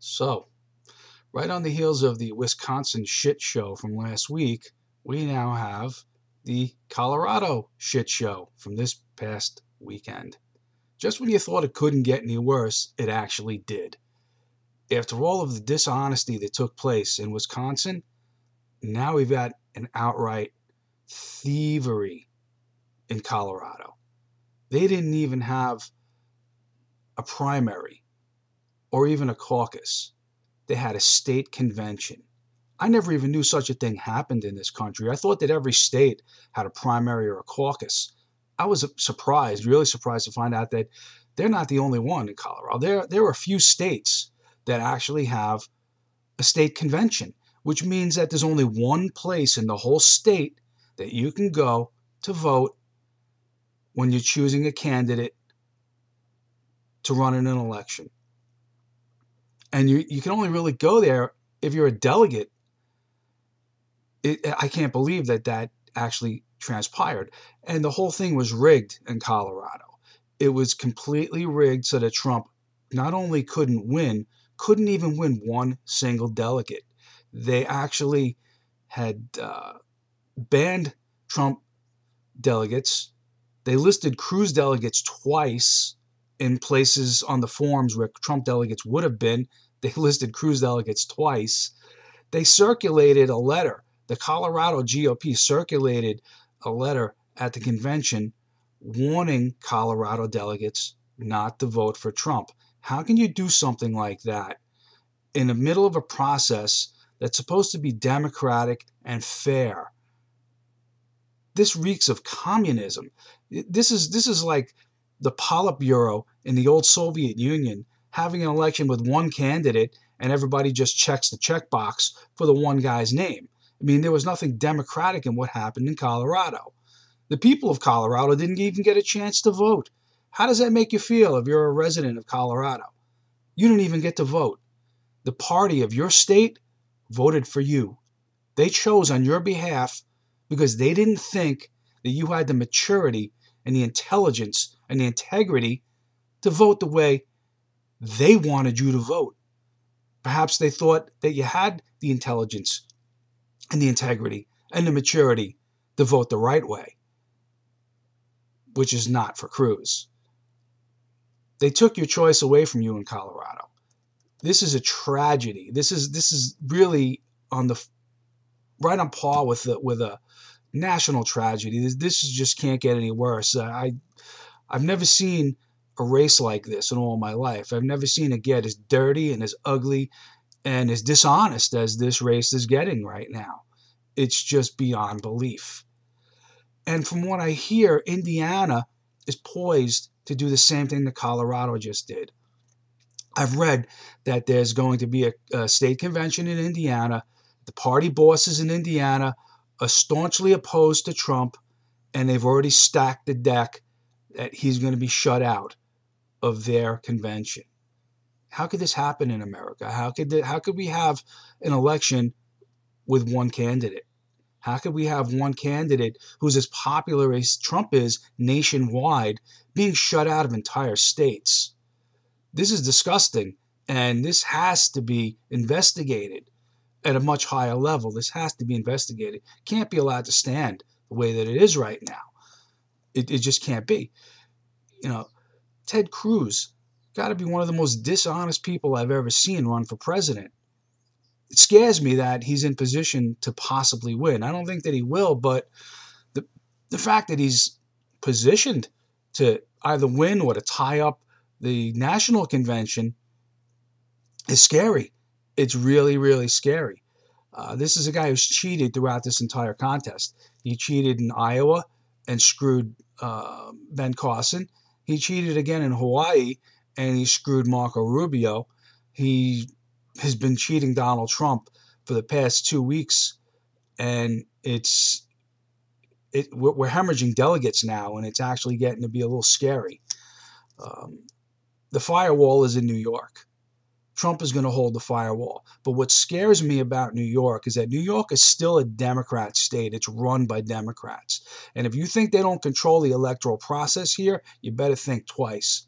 So, right on the heels of the Wisconsin shit show from last week, we now have the Colorado shit show from this past weekend. Just when you thought it couldn't get any worse, it actually did. After all of the dishonesty that took place in Wisconsin, now we've got an outright thievery in Colorado. They didn't even have a primary or even a caucus. They had a state convention. I never even knew such a thing happened in this country. I thought that every state had a primary or a caucus. I was surprised, really surprised to find out that they're not the only one in Colorado. There are a few states that actually have a state convention, which means that there's only one place in the whole state that you can go to vote when you're choosing a candidate to run in an election. And you can only really go there if you're a delegate. I can't believe that actually transpired. And the whole thing was rigged in Colorado. It was completely rigged so that Trump not only couldn't even win one single delegate. They actually had banned Trump delegates. They listed Cruz delegates twice in places on the forms where Trump delegates would have been. They listed Cruz delegates twice. They circulated a letter. The Colorado GOP circulated a letter at the convention warning Colorado delegates not to vote for Trump. How can you do something like that in the middle of a process that's supposed to be democratic and fair? This reeks of communism. This is like the Politburo in the old Soviet Union having an election with one candidate and everybody just checks the checkbox for the one guy's name. I mean, there was nothing democratic in what happened in Colorado. The people of Colorado didn't even get a chance to vote. How does that make you feel if you're a resident of Colorado? You didn't even get to vote. The party of your state voted for you. They chose on your behalf because they didn't think that you had the maturity and the intelligence and the integrity to vote the way they wanted you to vote. Perhaps they thought that you had the intelligence and the integrity and the maturity to vote the right way, which is not for Cruz. They took your choice away from you in Colorado. This is a tragedy. This is really right on par with a national tragedy. This just can't get any worse. I've never seen a race like this in all my life. I've never seen it get as dirty and as ugly and as dishonest as this race is getting right now. It's just beyond belief. And from what I hear, Indiana is poised to do the same thing that Colorado just did. I've read that there's going to be a state convention in Indiana. The party bosses in Indiana are staunchly opposed to Trump, and they've already stacked the deck that he's going to be shut out of their convention. How could this happen in America? How could we have an election with one candidate? How could we have one candidate who's as popular as Trump is nationwide being shut out of entire states? This is disgusting, and this has to be investigated at a much higher level. This has to be investigated. It can't be allowed to stand the way that it is right now. It just can't be. Ted Cruz got to be one of the most dishonest people I've ever seen run for president. It scares me that he's in position to possibly win. I don't think that he will, but the fact that he's positioned to either win or to tie up the national convention is scary. It's really, really scary. This is a guy who's cheated throughout this entire contest. He cheated in Iowa and screwed Ben Carson. He cheated again in Hawaii and he screwed Marco Rubio. He has been cheating Donald Trump for the past 2 weeks, and we're hemorrhaging delegates now, and it's actually getting to be a little scary. The firewall is in New York. Trump is going to hold the firewall. But what scares me about New York is that New York is still a Democrat state. It's run by Democrats. And if you think they don't control the electoral process here, you better think twice.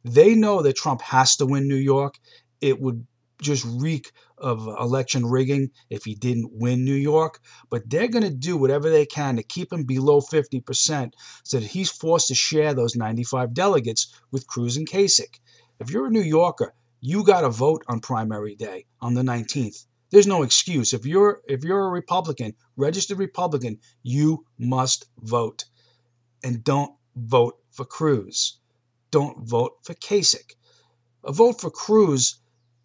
They know that Trump has to win New York. It would just reek of election rigging if he didn't win New York, but they're going to do whatever they can to keep him below 50% so that he's forced to share those 95 delegates with Cruz and Kasich. If you're a New Yorker, you got to vote on primary day on the 19th. There's no excuse. If you're a Republican, registered Republican, you must vote. And don't vote for Cruz. Don't vote for Kasich. A vote for Cruz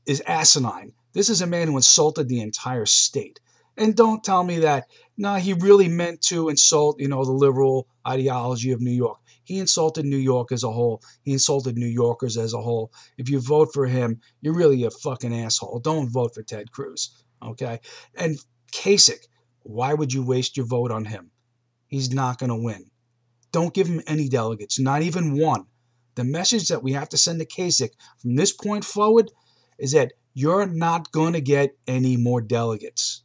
is asinine. This is a man who insulted the entire state. And don't tell me that, no, he really meant to insult, the liberal ideology of New York. He insulted New York as a whole. He insulted New Yorkers as a whole. If you vote for him, you're really a fucking asshole. Don't vote for Ted Cruz, okay? And Kasich, why would you waste your vote on him? He's not going to win. Don't give him any delegates, not even one. The message that we have to send to Kasich from this point forward is that you're not going to get any more delegates.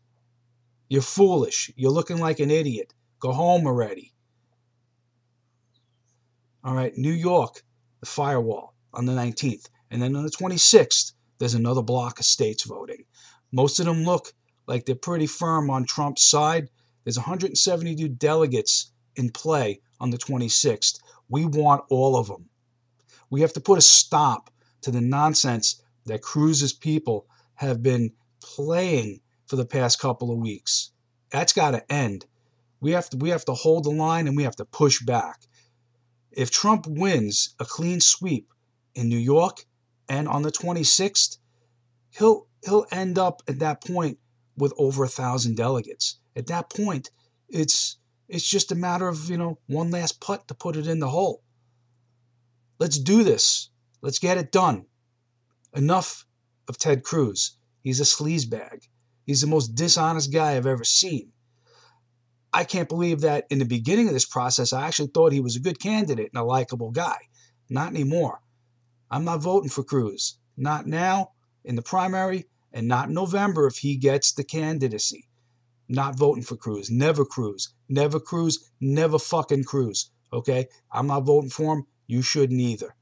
You're foolish. You're looking like an idiot. Go home already. All right, New York, the firewall on the 19th. And then on the 26th, there's another block of states voting. Most of them look like they're pretty firm on Trump's side. There's 172 delegates in play on the 26th. We want all of them. We have to put a stop to the nonsense that Cruz's people have been playing for the past couple of weeks. That's got to end. We have to hold the line and we have to push back. If Trump wins a clean sweep in New York and on the 26th, he'll end up at that point with over 1,000 delegates. At that point, it's just a matter of, one last putt to put it in the hole. Let's do this. Let's get it done. Enough of Ted Cruz. He's a sleazebag. He's the most dishonest guy I've ever seen. I can't believe that in the beginning of this process, I actually thought he was a good candidate and a likable guy. Not anymore. I'm not voting for Cruz. Not now, in the primary, and not in November if he gets the candidacy. Not voting for Cruz. Never Cruz. Never Cruz. Never fucking Cruz. Okay? I'm not voting for him. You shouldn't either.